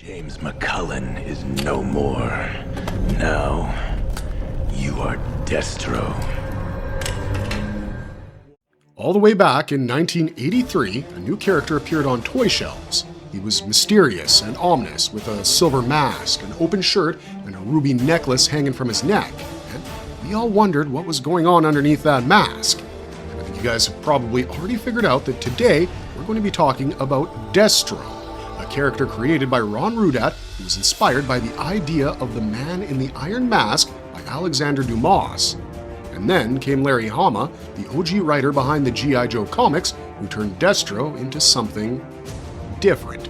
James McCullen is no more. Now, you are Destro. All the way back in 1983, a new character appeared on toy shelves. He was mysterious and ominous, with a silver mask, an open shirt, and a ruby necklace hanging from his neck. And we all wondered what was going on underneath that mask. I think you guys have probably already figured out that today we're going to be talking about Destro, a character created by Ron Rudat who was inspired by the idea of the Man in the Iron Mask by Alexandre Dumas. And then came Larry Hama, the OG writer behind the G.I. Joe comics, who turned Destro into something different.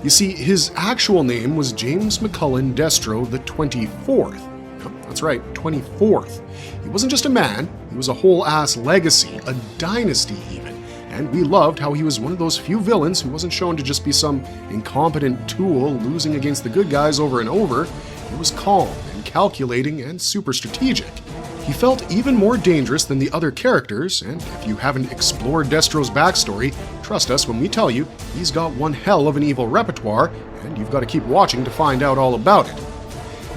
You see, his actual name was James McCullen Destro XXIV. That's right, 24th. He wasn't just a man, he was a whole-ass legacy, a dynasty even. And we loved how he was one of those few villains who wasn't shown to just be some incompetent tool losing against the good guys over and over. He was calm and calculating and super strategic. He felt even more dangerous than the other characters, and if you haven't explored Destro's backstory, trust us when we tell you, he's got one hell of an evil repertoire, and you've got to keep watching to find out all about it.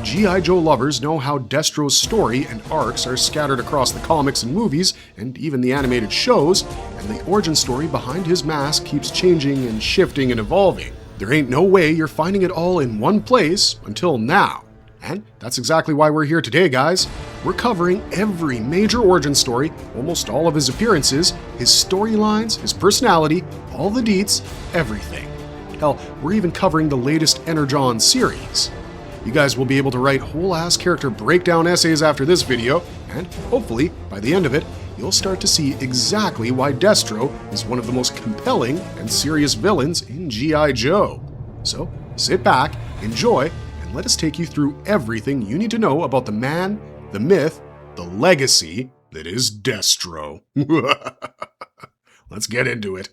G.I. Joe lovers know how Destro's story and arcs are scattered across the comics and movies, and even the animated shows, and the origin story behind his mask keeps changing and shifting and evolving. There ain't no way you're finding it all in one place until now. And that's exactly why we're here today, guys. We're covering every major origin story, almost all of his appearances, his storylines, his personality, all the deets, everything. Hell, we're even covering the latest Energon series. You guys will be able to write whole-ass character breakdown essays after this video, and hopefully, by the end of it, you'll start to see exactly why Destro is one of the most compelling and serious villains in G.I. Joe. So, sit back, enjoy, and let us take you through everything you need to know about the man, the myth, the legacy that is Destro. Let's get into it.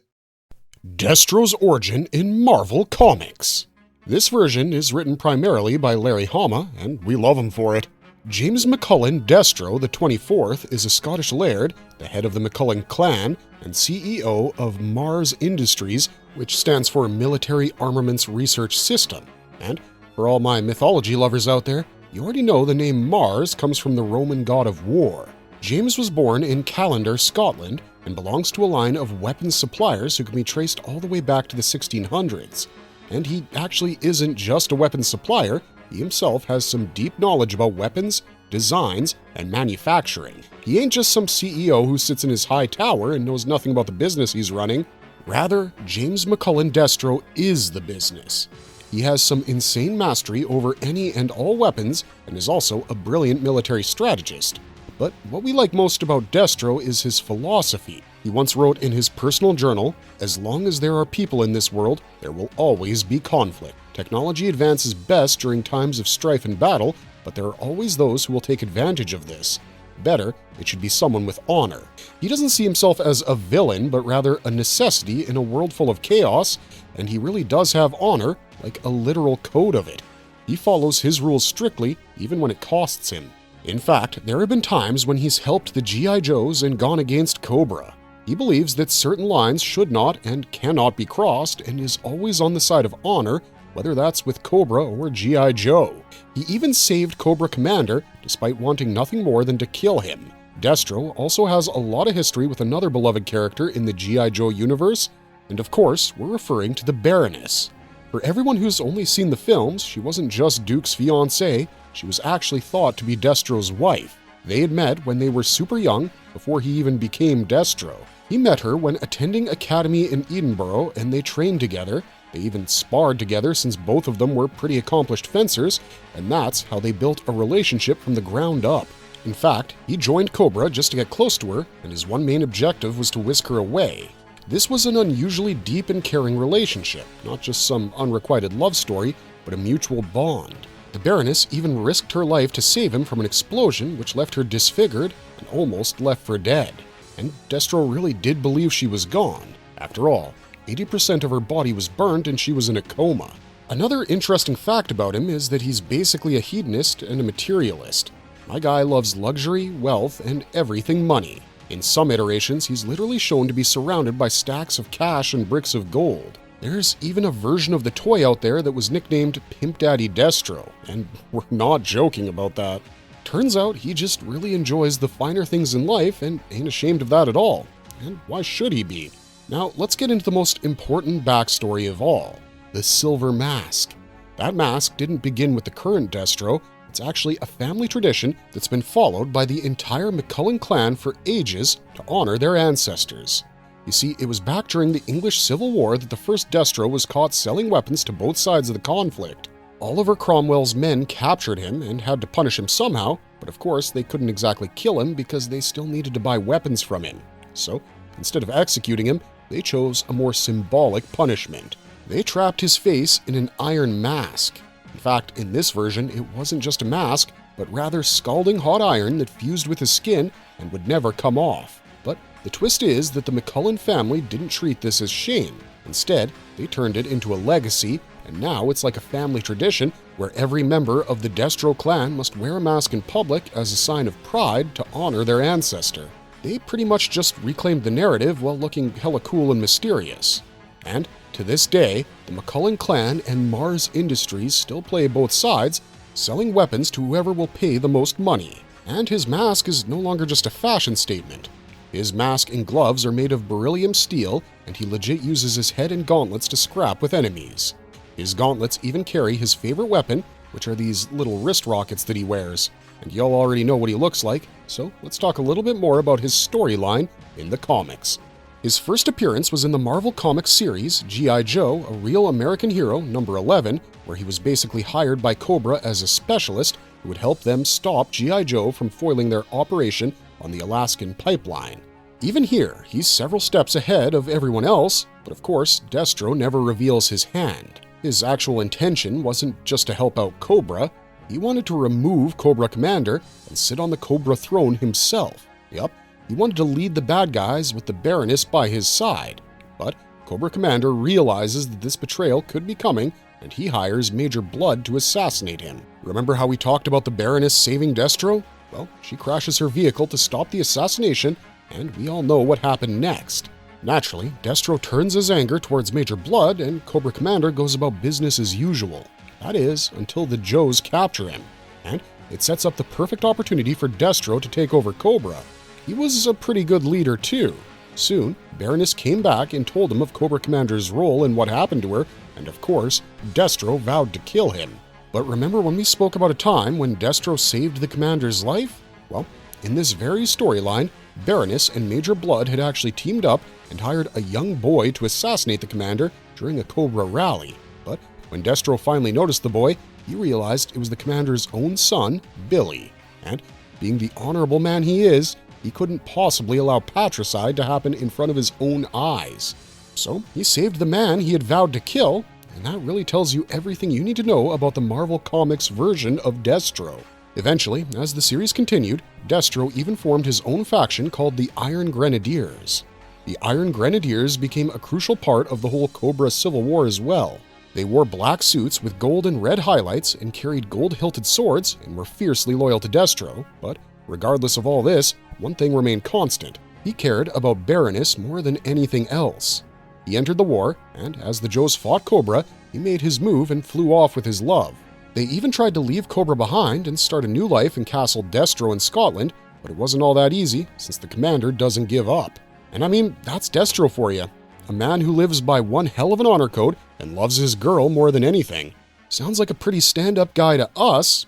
Destro's origin in Marvel Comics. This version is written primarily by Larry Hama, and we love him for it. James McCullen Destro XXIV is a Scottish laird, the head of the McCullen clan, and CEO of Mars Industries, which stands for Military Armaments Research System. And for all my mythology lovers out there, you already know the name Mars comes from the Roman god of war. James was born in Callander, Scotland, and belongs to a line of weapons suppliers who can be traced all the way back to the 1600s. And he actually isn't just a weapons supplier, he himself has some deep knowledge about weapons, designs, and manufacturing. He ain't just some CEO who sits in his high tower and knows nothing about the business he's running. Rather, James McCullen Destro is the business. He has some insane mastery over any and all weapons and is also a brilliant military strategist. But what we like most about Destro is his philosophy. He once wrote in his personal journal, "As long as there are people in this world, there will always be conflict. Technology advances best during times of strife and battle, but there are always those who will take advantage of this. Better, it should be someone with honor." He doesn't see himself as a villain, but rather a necessity in a world full of chaos, and he really does have honor, like a literal code of it. He follows his rules strictly, even when it costs him. In fact, there have been times when he's helped the G.I. Joes and gone against Cobra. He believes that certain lines should not and cannot be crossed and is always on the side of honor, whether that's with Cobra or G.I. Joe. He even saved Cobra Commander, despite wanting nothing more than to kill him. Destro also has a lot of history with another beloved character in the G.I. Joe universe, and of course, we're referring to the Baroness. For everyone who's only seen the films, she wasn't just Duke's fiancée, she was actually thought to be Destro's wife. They had met when they were super young, before he even became Destro. He met her when attending academy in Edinburgh, and they trained together. They even sparred together since both of them were pretty accomplished fencers, and that's how they built a relationship from the ground up. In fact, he joined Cobra just to get close to her, and his one main objective was to whisk her away. This was an unusually deep and caring relationship, not just some unrequited love story, but a mutual bond. The Baroness even risked her life to save him from an explosion which left her disfigured and almost left for dead. And Destro really did believe she was gone. After all, 80% of her body was burnt and she was in a coma. Another interesting fact about him is that he's basically a hedonist and a materialist. My guy loves luxury, wealth, and everything money. In some iterations, he's literally shown to be surrounded by stacks of cash and bricks of gold. There's even a version of the toy out there that was nicknamed Pimp Daddy Destro, and we're not joking about that. Turns out he just really enjoys the finer things in life and ain't ashamed of that at all. And why should he be? Now, let's get into the most important backstory of all, the Silver Mask. That mask didn't begin with the current Destro. It's actually a family tradition that's been followed by the entire McCullen clan for ages to honor their ancestors. You see, it was back during the English Civil War that the first Destro was caught selling weapons to both sides of the conflict. Oliver Cromwell's men captured him and had to punish him somehow, but of course they couldn't exactly kill him because they still needed to buy weapons from him. So, instead of executing him, they chose a more symbolic punishment. They trapped his face in an iron mask. In fact, in this version, it wasn't just a mask, but rather scalding hot iron that fused with his skin and would never come off. But the twist is that the McCullen family didn't treat this as shame. Instead, they turned it into a legacy, and now it's like a family tradition where every member of the Destro clan must wear a mask in public as a sign of pride to honor their ancestor. They pretty much just reclaimed the narrative while looking hella cool and mysterious. And to this day, the McCullen clan and Mars Industries still play both sides, selling weapons to whoever will pay the most money. And his mask is no longer just a fashion statement. His mask and gloves are made of beryllium steel, and he legit uses his head and gauntlets to scrap with enemies. His gauntlets even carry his favorite weapon, which are these little wrist rockets that he wears. And y'all already know what he looks like, so let's talk a little bit more about his storyline in the comics. His first appearance was in the Marvel Comics series G.I. Joe, A Real American Hero, number 11, where he was basically hired by Cobra as a specialist who would help them stop G.I. Joe from foiling their operation on the Alaskan pipeline. Even here, he's several steps ahead of everyone else, but of course, Destro never reveals his hand. His actual intention wasn't just to help out Cobra. He wanted to remove Cobra Commander and sit on the Cobra throne himself. Yup, he wanted to lead the bad guys with the Baroness by his side. But Cobra Commander realizes that this betrayal could be coming, and he hires Major Blood to assassinate him. Remember how we talked about the Baroness saving Destro? Well, she crashes her vehicle to stop the assassination, and we all know what happened next. Naturally, Destro turns his anger towards Major Blood, and Cobra Commander goes about business as usual. That is, until the Joes capture him. And it sets up the perfect opportunity for Destro to take over Cobra. He was a pretty good leader too. Soon, Baroness came back and told him of Cobra Commander's role and what happened to her, and of course, Destro vowed to kill him. But remember when we spoke about a time when Destro saved the Commander's life? Well, in this very storyline, Baroness and Major Blood had actually teamed up and hired a young boy to assassinate the Commander during a Cobra rally. But when Destro finally noticed the boy, he realized it was the Commander's own son, Billy. And being the honorable man he is, he couldn't possibly allow patricide to happen in front of his own eyes. So he saved the man he had vowed to kill, and that really tells you everything you need to know about the Marvel Comics version of Destro. Eventually, as the series continued, Destro even formed his own faction called the Iron Grenadiers. The Iron Grenadiers became a crucial part of the whole Cobra Civil War as well. They wore black suits with gold and red highlights and carried gold-hilted swords and were fiercely loyal to Destro, but regardless of all this, one thing remained constant. He cared about Baroness more than anything else. He entered the war, and as the Joes fought Cobra, he made his move and flew off with his love. They even tried to leave Cobra behind and start a new life in Castle Destro in Scotland, but it wasn't all that easy since the Commander doesn't give up. And I mean, that's Destro for you. A man who lives by one hell of an honor code and loves his girl more than anything. Sounds like a pretty stand-up guy to us,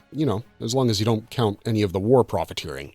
as long as you don't count any of the war profiteering.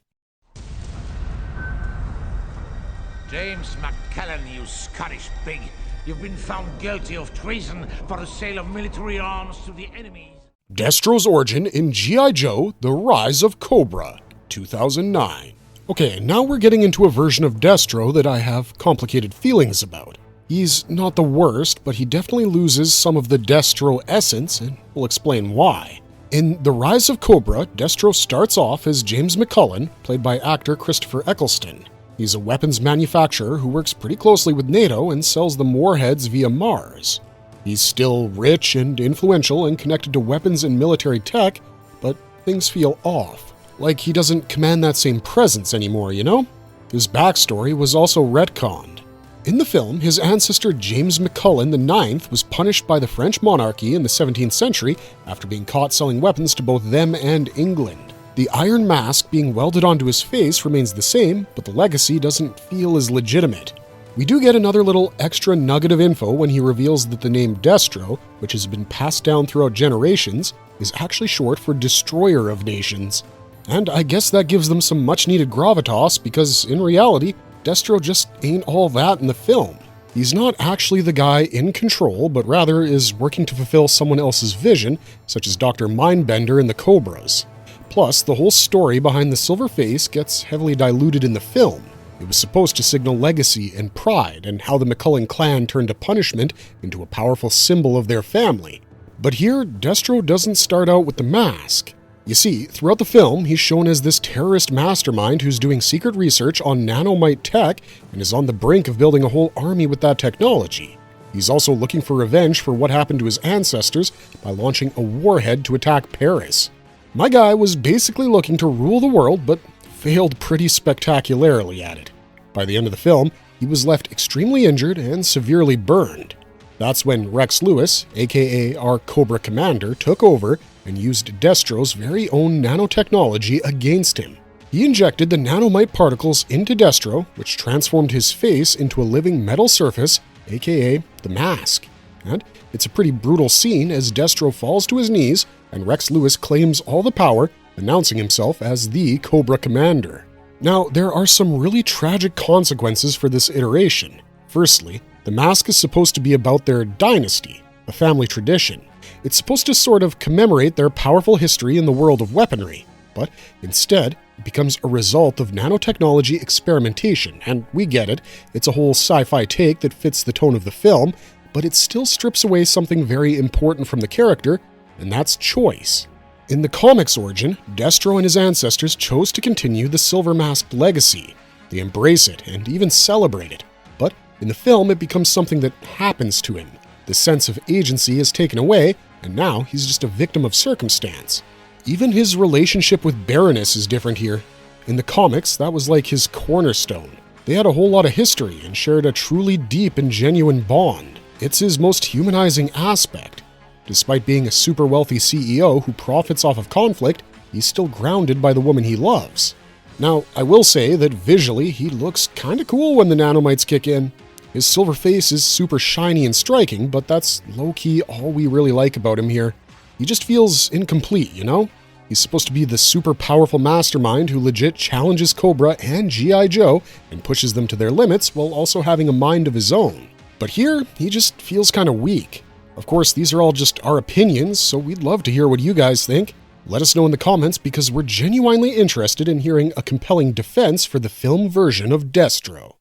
James McCullen, you Scottish pig. You've been found guilty of treason for the sale of military arms to the enemies. Destro's origin in G.I. Joe, The Rise of Cobra, 2009. Okay, now we're getting into a version of Destro that I have complicated feelings about. He's not the worst, but he definitely loses some of the Destro essence, and we'll explain why. In The Rise of Cobra, Destro starts off as James McCullen, played by actor Christopher Eccleston. He's a weapons manufacturer who works pretty closely with NATO and sells them warheads via Mars. He's still rich and influential and connected to weapons and military tech, but things feel off. Like he doesn't command that same presence anymore, His backstory was also retconned. In the film, his ancestor James McCullen IX was punished by the French monarchy in the 17th century after being caught selling weapons to both them and England. The iron mask being welded onto his face remains the same, but the legacy doesn't feel as legitimate. We do get another little extra nugget of info when he reveals that the name Destro, which has been passed down throughout generations, is actually short for Destroyer of Nations. And I guess that gives them some much-needed gravitas because, in reality, Destro just ain't all that in the film. He's not actually the guy in control, but rather is working to fulfill someone else's vision, such as Dr. Mindbender in the Cobras. Plus, the whole story behind the Silver Face gets heavily diluted in the film. It was supposed to signal legacy and pride, and how the McCullen clan turned a punishment into a powerful symbol of their family. But here, Destro doesn't start out with the mask. You see, throughout the film, he's shown as this terrorist mastermind who's doing secret research on nanomite tech and is on the brink of building a whole army with that technology. He's also looking for revenge for what happened to his ancestors by launching a warhead to attack Paris. My guy was basically looking to rule the world, but failed pretty spectacularly at it. By the end of the film, he was left extremely injured and severely burned. That's when Rex Lewis, aka our Cobra commander, took over and used Destro's very own nanotechnology against him. He injected the nanomite particles into Destro, which transformed his face into a living metal surface, aka the mask. And it's a pretty brutal scene as Destro falls to his knees and Rex Lewis claims all the power, announcing himself as the Cobra commander. Now, there are some really tragic consequences for this iteration. Firstly, the mask is supposed to be about their dynasty, a family tradition. It's supposed to sort of commemorate their powerful history in the world of weaponry, but instead, it becomes a result of nanotechnology experimentation, and we get it, it's a whole sci-fi take that fits the tone of the film, but it still strips away something very important from the character, and that's choice. In the comics origin, Destro and his ancestors chose to continue the Silver Mask legacy. They embrace it and even celebrate it, but in the film it becomes something that happens to him. The sense of agency is taken away, and now he's just a victim of circumstance. Even his relationship with Baroness is different here. In the comics, that was like his cornerstone. They had a whole lot of history and shared a truly deep and genuine bond. It's his most humanizing aspect. Despite being a super wealthy CEO who profits off of conflict, he's still grounded by the woman he loves. Now, I will say that visually he looks kinda cool when the nanomites kick in. His silver face is super shiny and striking, but that's low-key all we really like about him here. He just feels incomplete, you know? He's supposed to be the super powerful mastermind who legit challenges Cobra and G.I. Joe and pushes them to their limits while also having a mind of his own. But here, he just feels kinda weak. Of course, these are all just our opinions, so we'd love to hear what you guys think. Let us know in the comments because we're genuinely interested in hearing a compelling defense for the film version of Destro.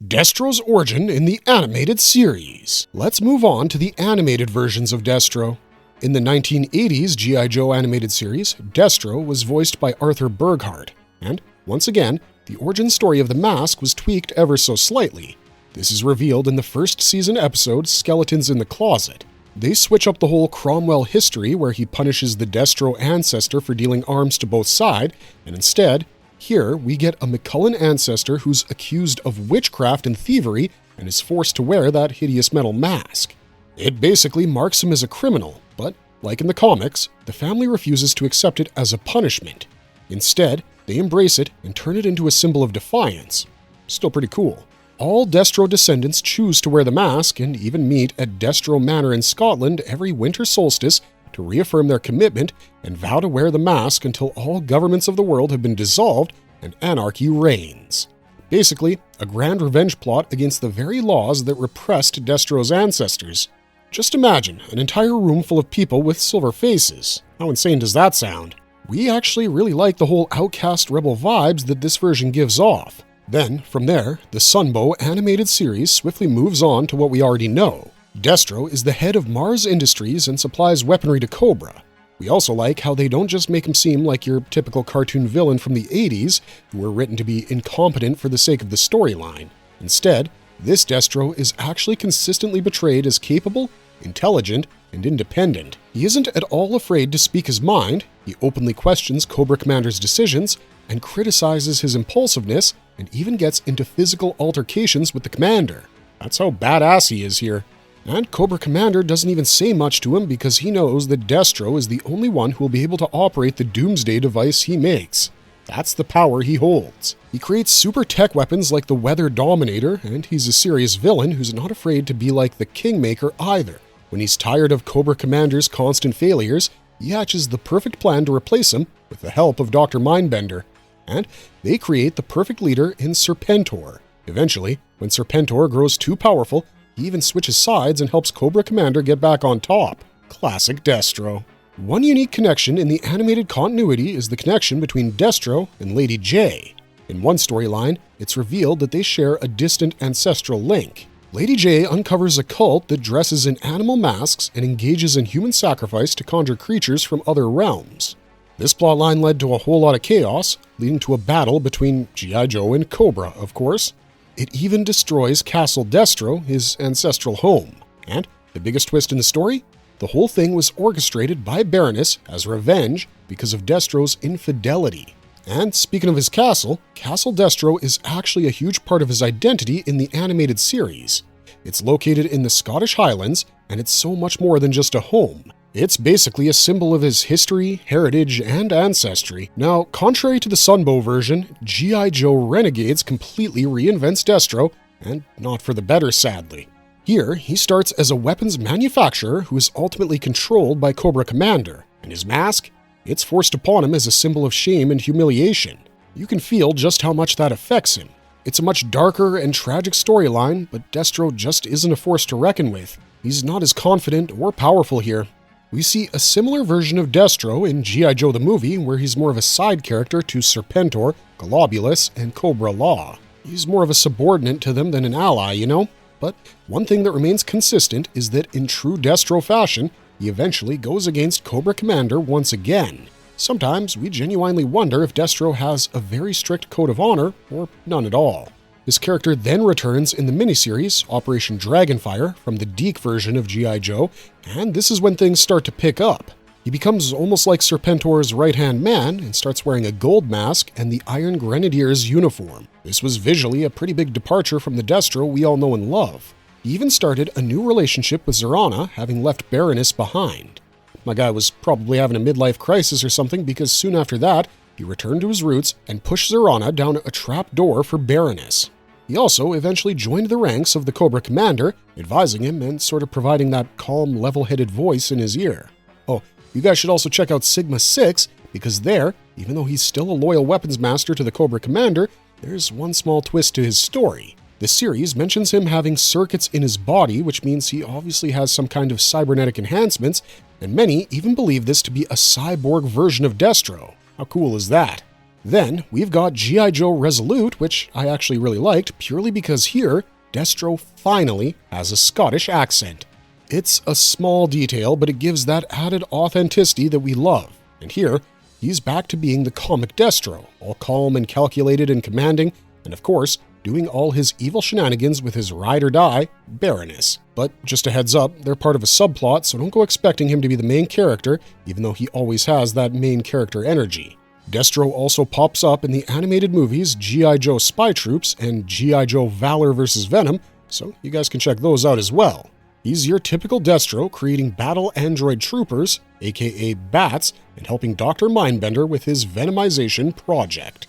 Destro's origin in the animated series. Let's move on to the animated versions of Destro. In the 1980s G.I. Joe animated series, Destro was voiced by Arthur Burghardt, and once again, the origin story of the mask was tweaked ever so slightly. This is revealed in the first season episode Skeletons in the Closet. They switch up the whole Cromwell history where he punishes the Destro ancestor for dealing arms to both sides, and instead, here we get a McCullen ancestor who's accused of witchcraft and thievery and is forced to wear that hideous metal mask. It basically marks him as a criminal, but like in the comics, the family refuses to accept it as a punishment. Instead, they embrace it and turn it into a symbol of defiance. Still pretty cool. All Destro descendants choose to wear the mask and even meet at Destro Manor in Scotland every winter solstice to reaffirm their commitment and vow to wear the mask until all governments of the world have been dissolved and anarchy reigns. Basically, a grand revenge plot against the very laws that repressed Destro's ancestors. Just imagine an entire room full of people with silver faces. How insane does that sound? We actually really like the whole outcast rebel vibes that this version gives off. Then, from there, the Sunbow animated series swiftly moves on to what we already know. Destro is the head of Mars Industries and supplies weaponry to Cobra. We also like how they don't just make him seem like your typical cartoon villain from the 80s, who were written to be incompetent for the sake of the storyline. Instead, this Destro is actually consistently portrayed as capable, intelligent, and independent. He isn't at all afraid to speak his mind, he openly questions Cobra Commander's decisions, and criticizes his impulsiveness, and even gets into physical altercations with the commander. That's how badass he is here. And Cobra Commander doesn't even say much to him because he knows that Destro is the only one who will be able to operate the Doomsday device he makes. That's the power he holds. He creates super tech weapons like the Weather Dominator, and he's a serious villain who's not afraid to be like the Kingmaker either. When he's tired of Cobra Commander's constant failures, he hatches the perfect plan to replace him with the help of Dr. Mindbender. And they create the perfect leader in Serpentor. Eventually, when Serpentor grows too powerful, he even switches sides and helps Cobra Commander get back on top. Classic Destro. One unique connection in the animated continuity is the connection between Destro and Lady J. In one storyline, it's revealed that they share a distant ancestral link. Lady J uncovers a cult that dresses in animal masks and engages in human sacrifice to conjure creatures from other realms. This plotline led to a whole lot of chaos, leading to a battle between G.I. Joe and Cobra, of course. It even destroys Castle Destro, his ancestral home. And the biggest twist in the story? The whole thing was orchestrated by Baroness as revenge because of Destro's infidelity. And speaking of his castle, Castle Destro is actually a huge part of his identity in the animated series. It's located in the Scottish Highlands, and it's so much more than just a home. It's basically a symbol of his history, heritage, and ancestry. Now, contrary to the Sunbow version, G.I. Joe Renegades completely reinvents Destro, and not for the better, sadly. Here, he starts as a weapons manufacturer who is ultimately controlled by Cobra Commander, and his mask? It's forced upon him as a symbol of shame and humiliation. You can feel just how much that affects him. It's a much darker and tragic storyline, but Destro just isn't a force to reckon with. He's not as confident or powerful here. We see a similar version of Destro in G.I. Joe the movie, where he's more of a side character to Serpentor, Globulus, and Cobra Law. He's more of a subordinate to them than an ally, you know? But one thing that remains consistent is that in true Destro fashion, he eventually goes against Cobra Commander once again. Sometimes we genuinely wonder if Destro has a very strict code of honor or none at all. His character then returns in the miniseries Operation Dragonfire from the Deke version of G.I. Joe, and this is when things start to pick up. He becomes almost like Serpentor's right-hand man and starts wearing a gold mask and the Iron Grenadier's uniform. This was visually a pretty big departure from the Destro we all know and love. He even started a new relationship with Zorana, having left Baroness behind. My guy was probably having a midlife crisis or something, because soon after that, he returned to his roots and pushed Zorana down a trap door for Baroness. He also eventually joined the ranks of the Cobra Commander, advising him and sort of providing that calm, level-headed voice in his ear. Oh, you guys should also check out Sigma 6, because there, even though he's still a loyal weapons master to the Cobra Commander, there's one small twist to his story. The series mentions him having circuits in his body, which means he obviously has some kind of cybernetic enhancements, and many even believe this to be a cyborg version of Destro. How cool is that? Then, we've got G.I. Joe Resolute, which I actually really liked, purely because here, Destro finally has a Scottish accent. It's a small detail, but it gives that added authenticity that we love. And here, he's back to being the comic Destro, all calm and calculated and commanding, and of course, doing all his evil shenanigans with his ride-or-die, Baroness. But just a heads up, they're part of a subplot, so don't go expecting him to be the main character, even though he always has that main character energy. Destro also pops up in the animated movies G.I. Joe Spy Troops and G.I. Joe Valor vs. Venom, so you guys can check those out as well. He's your typical Destro, creating battle android troopers, aka Bats, and helping Dr. Mindbender with his venomization project.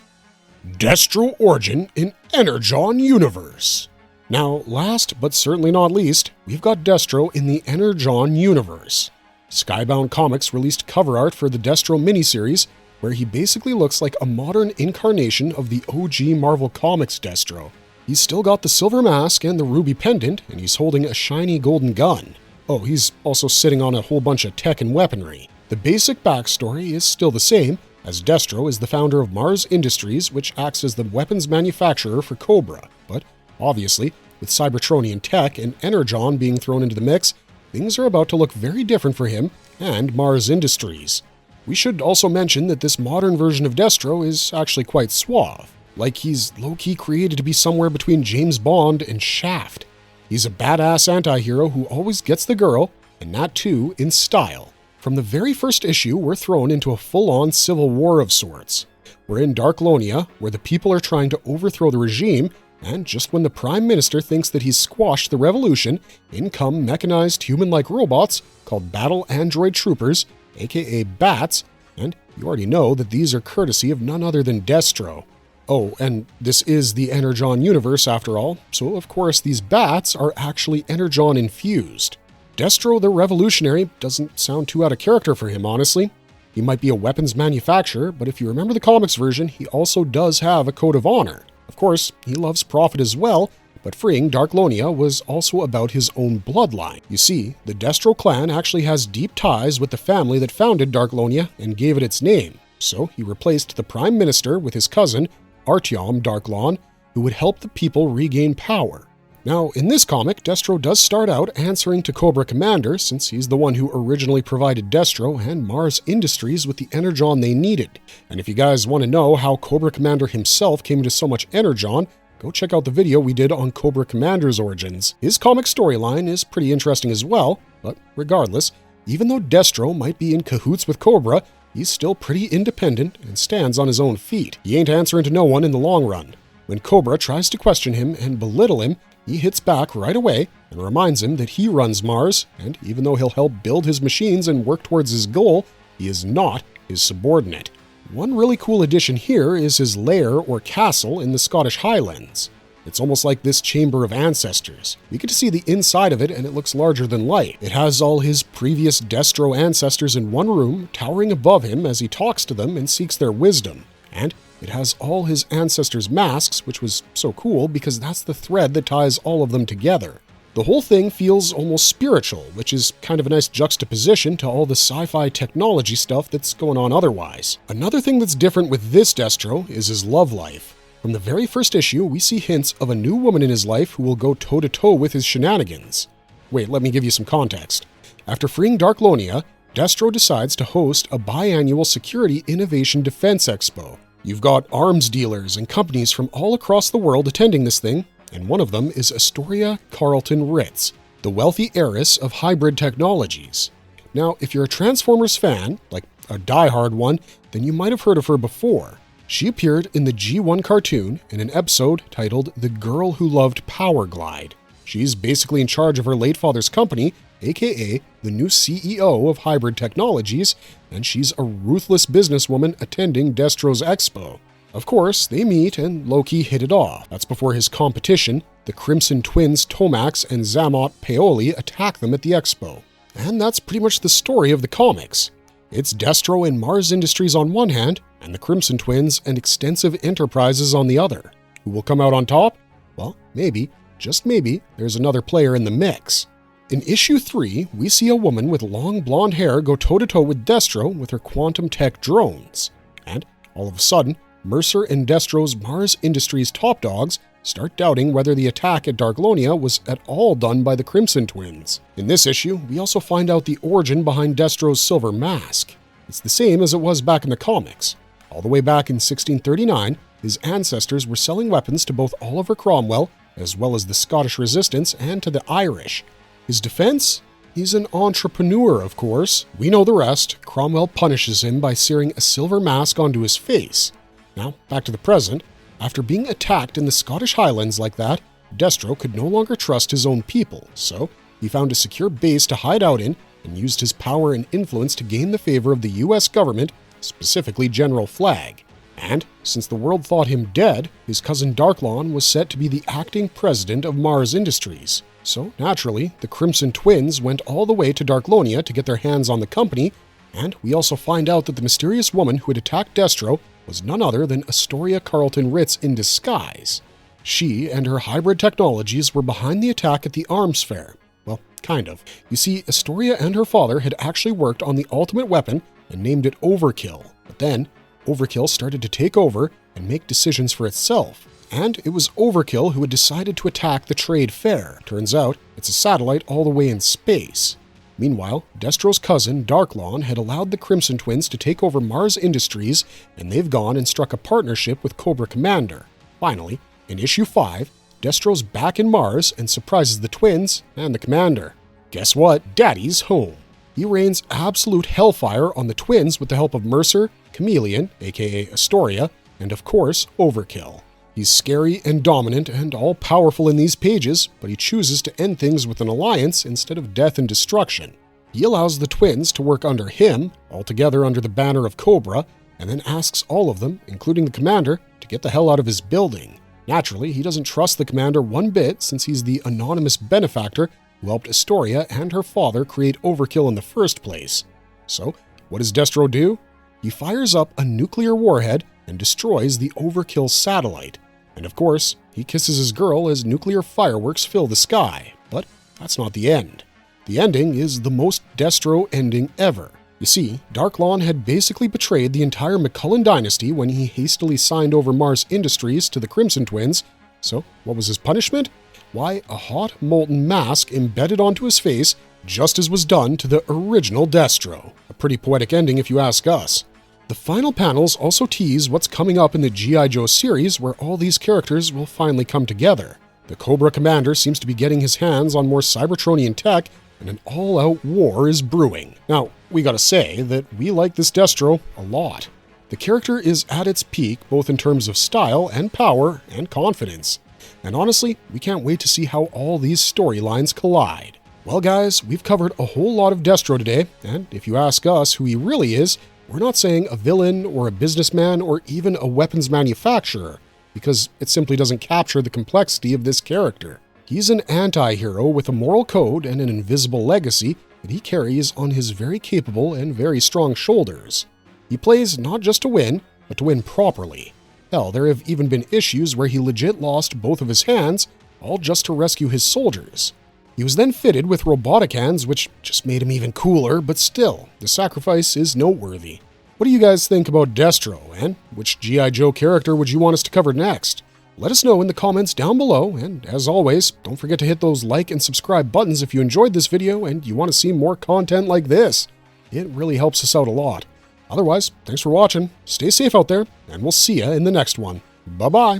Destro origin in Energon universe. Now, last but certainly not least, we've got Destro in the Energon universe. Skybound Comics released cover art for the Destro miniseries, where he basically looks like a modern incarnation of the OG Marvel Comics Destro. He's still got the silver mask and the ruby pendant, and he's holding a shiny golden gun. Oh, he's also sitting on a whole bunch of tech and weaponry. The basic backstory is still the same, as Destro is the founder of Mars Industries, which acts as the weapons manufacturer for Cobra. But obviously, with Cybertronian tech and Energon being thrown into the mix, things are about to look very different for him and Mars Industries. We should also mention that this modern version of Destro is actually quite suave. Like he's low-key created to be somewhere between James Bond and Shaft. He's a badass anti-hero who always gets the girl, and that too in style. From the very first issue, we're thrown into a full-on civil war of sorts. We're in Darklonia, where the people are trying to overthrow the regime, and just when the Prime Minister thinks that he's squashed the revolution, in come mechanized human-like robots called Battle Android Troopers, aka BATS, and you already know that these are courtesy of none other than Destro. Oh, and this is the Energon universe after all, so of course these BATS are actually Energon infused. Destro the Revolutionary doesn't sound too out of character for him, honestly. He might be a weapons manufacturer, but if you remember the comics version, he also does have a code of honor. Of course, he loves profit as well, but freeing Darklonia was also about his own bloodline. You see, the Destro clan actually has deep ties with the family that founded Darklonia and gave it its name, so he replaced the Prime Minister with his cousin, Artyom Darklon, who would help the people regain power. Now, in this comic, Destro does start out answering to Cobra Commander, since he's the one who originally provided Destro and Mars Industries with the Energon they needed. And if you guys want to know how Cobra Commander himself came into so much Energon, go check out the video we did on Cobra Commander's origins. His comic storyline is pretty interesting as well, but regardless, even though Destro might be in cahoots with Cobra, he's still pretty independent and stands on his own feet. He ain't answering to no one in the long run. When Cobra tries to question him and belittle him, he hits back right away and reminds him that he runs Mars, and even though he'll help build his machines and work towards his goal, he is not his subordinate. One really cool addition here is his lair or castle in the Scottish Highlands. It's almost like this chamber of ancestors. We get to see the inside of it, and it looks larger than life. It has all his previous Destro ancestors in one room, towering above him as he talks to them and seeks their wisdom. And it has all his ancestors' masks, which was so cool because that's the thread that ties all of them together. The whole thing feels almost spiritual, which is kind of a nice juxtaposition to all the sci-fi technology stuff that's going on otherwise. Another thing that's different with this Destro is his love life. From the very first issue, we see hints of a new woman in his life who will go toe-to-toe with his shenanigans. Wait, let me give you some context. After freeing Darklonia, Destro decides to host a biannual Security Innovation Defense Expo. You've got arms dealers and companies from all across the world attending this thing, and one of them is Astoria Carlton Ritz, the wealthy heiress of hybrid technologies. Now, if you're a Transformers fan, like a diehard one, then you might have heard of her before. She appeared in the G1 cartoon in an episode titled The Girl Who Loved Power Glide. She's basically in charge of her late father's company, aka the new CEO of Hybrid Technologies, and she's a ruthless businesswoman attending Destro's expo. Of course, they meet and low-key hit it off. That's before his competition, the Crimson Twins Tomax and Zamot Paoli, attack them at the expo. And that's pretty much the story of the comics. It's Destro and Mars Industries on one hand, and the Crimson Twins and Extensive Enterprises on the other. Who will come out on top? Well, maybe, just maybe, there's another player in the mix. In issue 3, we see a woman with long blonde hair go toe-to-toe with Destro with her quantum tech drones. And all of a sudden, Mercer and Destro's Mars Industries top dogs start doubting whether the attack at Darklonia was at all done by the Crimson Twins. In this issue, we also find out the origin behind Destro's silver mask. It's the same as it was back in the comics. All the way back in 1639, his ancestors were selling weapons to both Oliver Cromwell, as well as the Scottish Resistance, and to the Irish. His defense? He's an entrepreneur, of course. We know the rest. Cromwell punishes him by searing a silver mask onto his face. Now, back to the present. After being attacked in the Scottish Highlands like that, Destro could no longer trust his own people, so he found a secure base to hide out in and used his power and influence to gain the favor of the US government, specifically General Flagg. And since the world thought him dead, his cousin Darklon was set to be the acting president of Mars Industries. So naturally, the Crimson Twins went all the way to Darklonia to get their hands on the company, and we also find out that the mysterious woman who had attacked Destro was none other than Astoria Carlton Ritz in disguise. She and her hybrid technologies were behind the attack at the arms fair. Well, kind of. You see, Astoria and her father had actually worked on the ultimate weapon and named it Overkill. But then, Overkill started to take over and make decisions for itself. And it was Overkill who had decided to attack the trade fair. Turns out, it's a satellite all the way in space. Meanwhile, Destro's cousin, Darklon, had allowed the Crimson Twins to take over Mars Industries, and they've gone and struck a partnership with Cobra Commander. Finally, in issue 5, Destro's back in Mars and surprises the twins and the Commander. Guess what? Daddy's home. He rains absolute hellfire on the twins with the help of Mercer, Chameleon, aka Astoria, and of course, Overkill. He's scary and dominant and all-powerful in these pages, but he chooses to end things with an alliance instead of death and destruction. He allows the twins to work under him, all together under the banner of Cobra, and then asks all of them, including the commander, to get the hell out of his building. Naturally, he doesn't trust the commander one bit since he's the anonymous benefactor who helped Astoria and her father create Overkill in the first place. So, what does Destro do? He fires up a nuclear warhead and destroys the Overkill satellite. And of course, he kisses his girl as nuclear fireworks fill the sky. But that's not the end. The ending is the most Destro ending ever. You see, Darklon had basically betrayed the entire McCullen dynasty when he hastily signed over Mars Industries to the Crimson Twins. So, what was his punishment? Why, a hot, molten mask embedded onto his face, just as was done to the original Destro. A pretty poetic ending if you ask us. The final panels also tease what's coming up in the G.I. Joe series, where all these characters will finally come together. The Cobra commander seems to be getting his hands on more Cybertronian tech, and an all-out war is brewing. Now, we gotta say that we like this Destro a lot. The character is at its peak, both in terms of style and power and confidence. And honestly, we can't wait to see how all these storylines collide. Well guys, we've covered a whole lot of Destro today, and if you ask us who he really is, we're not saying a villain or a businessman or even a weapons manufacturer, because it simply doesn't capture the complexity of this character. He's an anti-hero with a moral code and an invisible legacy that he carries on his very capable and very strong shoulders. He plays not just to win, but to win properly. Hell, there have even been issues where he legit lost both of his hands, all just to rescue his soldiers. He was then fitted with robotic hands, which just made him even cooler, but still, the sacrifice is noteworthy. What do you guys think about Destro, and which G.I. Joe character would you want us to cover next? Let us know in the comments down below, and as always, don't forget to hit those like and subscribe buttons if you enjoyed this video and you want to see more content like this. It really helps us out a lot. Otherwise, thanks for watching, stay safe out there, and we'll see ya in the next one. Bye-bye!